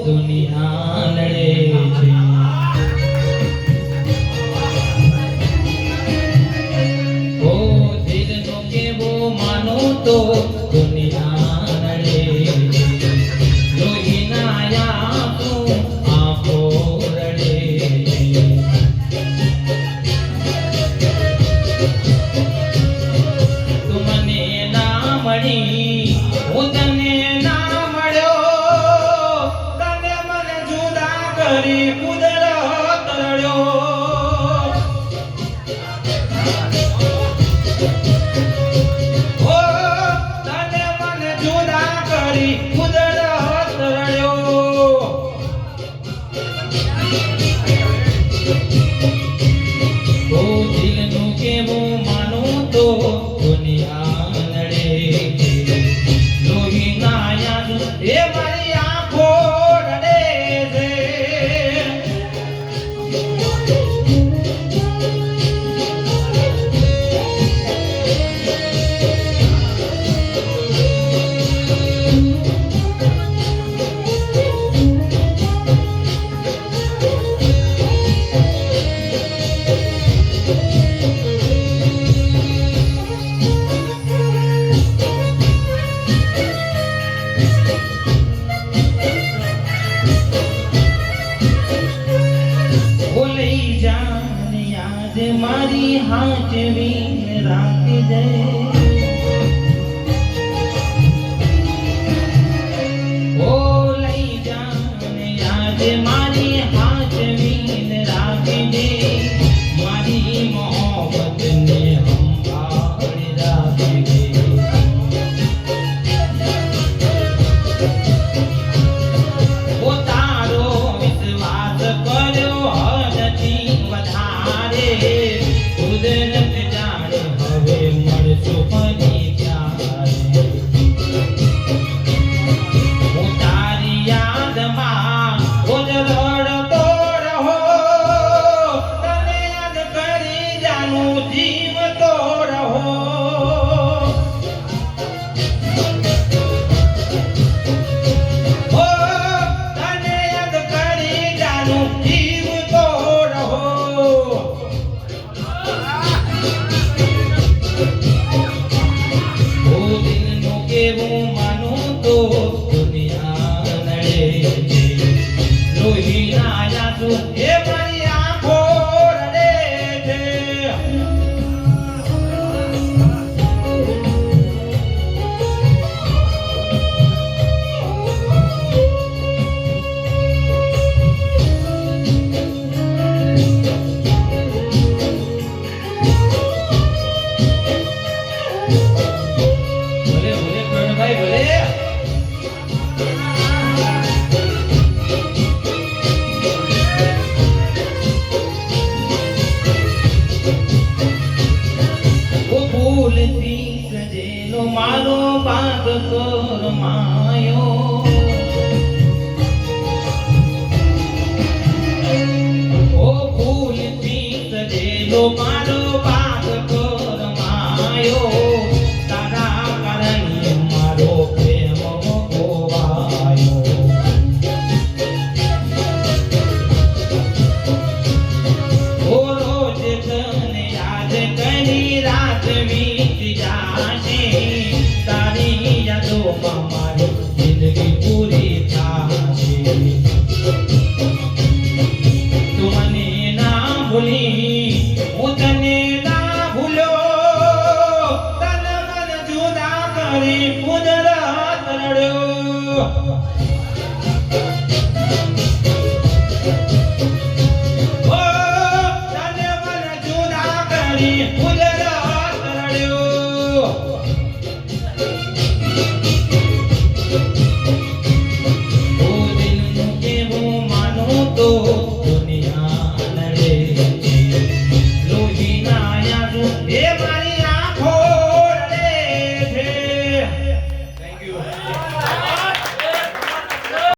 દુનિયા લડે છે ઓ દિલનો કેવો માનો તો દુનિયા લડે છે લોહીના આંખો આંખો રડે છે તું મને ના મળી હું તને ના મળ્યો કરી કુદરત રડ્યો ઓ તને મને જુદા કરી કુદરત રડ્યો ઓ દિલનું કેવું માનું તો દુનિયા લડે લોહીના યાદ એ મારી આંખો રડે છે મારી હાચવી રાખજે ઓ લઈ જાને યાદ મારી હાચવી રાખજે મારી મોહબ્બતને સંભાળી રાખજે ઓ તારો વિશ્વાસ કર્યો હદથી વધારે કુદરત જાણે હવે મળશું ફરી ક્યારે હું તારી યાદમાં રોજ રડતો રહો તને યાદ કરી જાનું જીવતો રહો ઓ તને યાદ કરી જાનું જીવતો રહો કેવું માનું તો દુનિયા લડે છે લોહીના આંસુ એ મારી આંખો રડે છે ભૂલથી સજેલો મારો બાગ કરમાયો ઓ ભૂલથી સજેલો મારો બાગ કરમાયો તારા કારણે મારો પ્રેમ ખોવાયો ઓ રોજ તને યાદ કરી રાત વીતી જાશે તારી યાદોમાં મારી જિંદગી પૂરી થાશે તું મને ના ભૂલી હું તને ના ભૂલ્યો તને મને જુદા કરી કુદરત રડ્યો ઓ તને મને જુદા કરી કુદરત તો